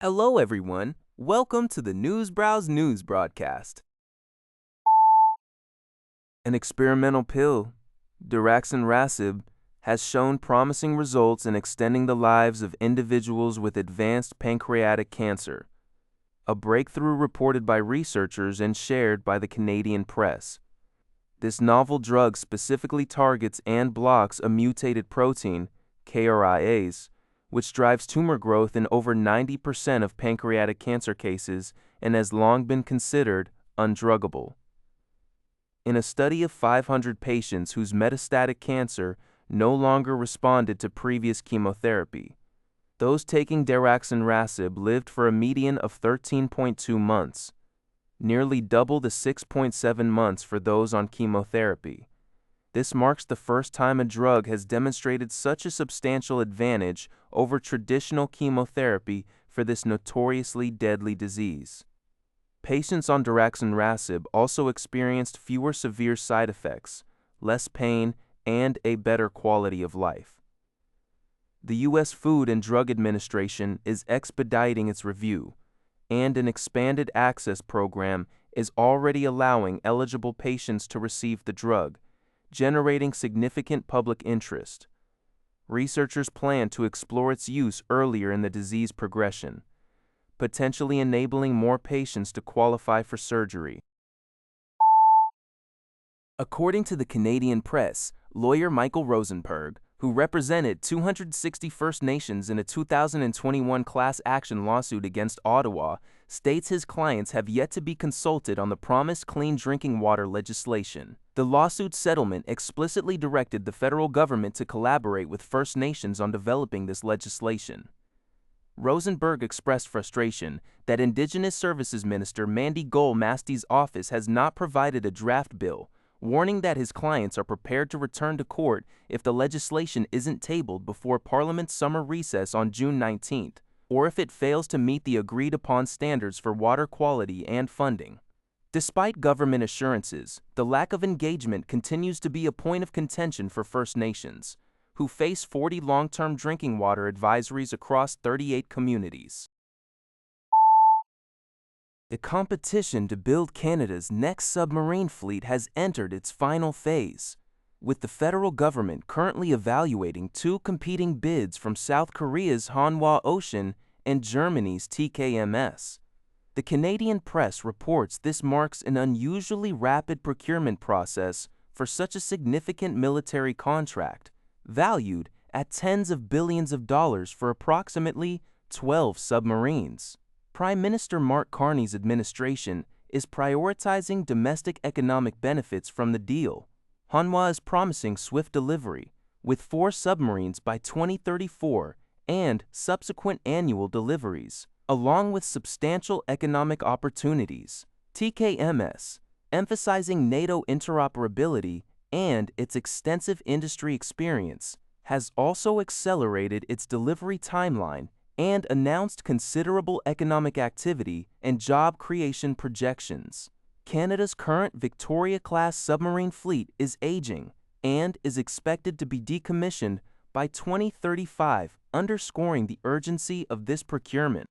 Hello, everyone. Welcome to the Newsbrowse News broadcast. An experimental pill, daraxonrasib, has shown promising results in extending the lives of individuals with advanced pancreatic cancer, a breakthrough reported by researchers and shared by the Canadian press. This novel drug specifically targets and blocks a mutated protein, KRIAs, which drives tumor growth in over 90% of pancreatic cancer cases and has long been considered undruggable. In a study of 500 patients whose metastatic cancer no longer responded to previous chemotherapy, those taking daraxonrasib lived for a median of 13.2 months, nearly double the 6.7 months for those on chemotherapy. This marks the first time a drug has demonstrated such a substantial advantage over traditional chemotherapy for this notoriously deadly disease. Patients on daraxonrasib also experienced fewer severe side effects, less pain, and a better quality of life. The U.S. Food and Drug Administration is expediting its review, and an expanded access program is already allowing eligible patients to receive the drug, generating significant public interest. Researchers plan to explore its use earlier in the disease progression, potentially enabling more patients to qualify for surgery. According to the Canadian press, lawyer Michael Rosenberg, who represented 260 First Nations in a 2021 class action lawsuit against Ottawa, states his clients have yet to be consulted on the promised clean drinking water legislation. The lawsuit settlement explicitly directed the federal government to collaborate with First Nations on developing this legislation. Rosenberg expressed frustration that Indigenous Services Minister Mandy Gold-Masty's office has not provided a draft bill, warning that his clients are prepared to return to court if the legislation isn't tabled before Parliament's summer recess on June 19th, or if it fails to meet the agreed-upon standards for water quality and funding. Despite government assurances, the lack of engagement continues to be a point of contention for First Nations, who face 40 long-term drinking water advisories across 38 communities. The competition to build Canada's next submarine fleet has entered its final phase, with the federal government currently evaluating two competing bids from South Korea's Hanwha Ocean and Germany's TKMS. The Canadian press reports this marks an unusually rapid procurement process for such a significant military contract, valued at tens of billions of dollars for approximately 12 submarines. Prime Minister Mark Carney's administration is prioritizing domestic economic benefits from the deal. Hanwha is promising swift delivery, with 4 submarines by 2034 and subsequent annual deliveries, along with substantial economic opportunities. TKMS, emphasizing NATO interoperability and its extensive industry experience, has also accelerated its delivery timeline and announced considerable economic activity and job creation projections. Canada's current Victoria-class submarine fleet is aging and is expected to be decommissioned by 2035, underscoring the urgency of this procurement.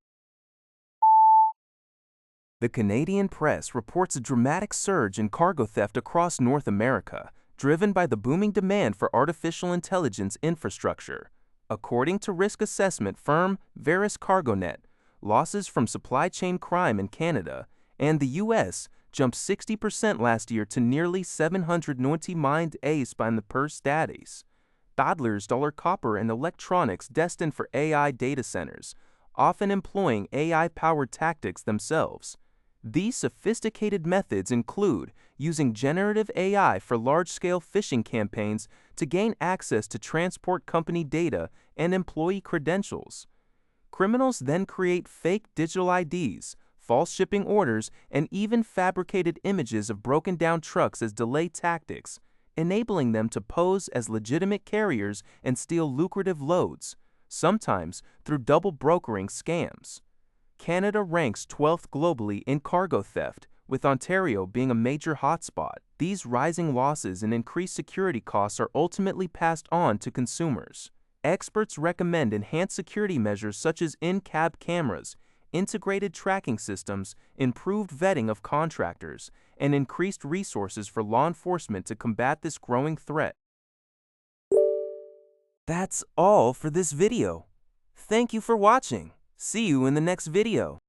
The Canadian press reports a dramatic surge in cargo theft across North America, driven by the booming demand for artificial intelligence infrastructure. According to risk assessment firm Veris CargoNet, losses from supply chain crime in Canada and the U.S. jumped 60% last year to nearly 790 mined ace by the per status. Toddlers dollar copper and electronics destined for AI data centers, often employing AI-powered tactics themselves. These sophisticated methods include using generative AI for large-scale phishing campaigns to gain access to transport company data and employee credentials. Criminals then create fake digital IDs, false shipping orders, and even fabricated images of broken-down trucks as delay tactics, enabling them to pose as legitimate carriers and steal lucrative loads, sometimes through double brokering scams. Canada ranks 12th globally in cargo theft, with Ontario being a major hotspot. These rising losses and increased security costs are ultimately passed on to consumers. Experts recommend enhanced security measures such as in-cab cameras, integrated tracking systems, improved vetting of contractors, and increased resources for law enforcement to combat this growing threat. That's all for this video. Thank you for watching. See you in the next video.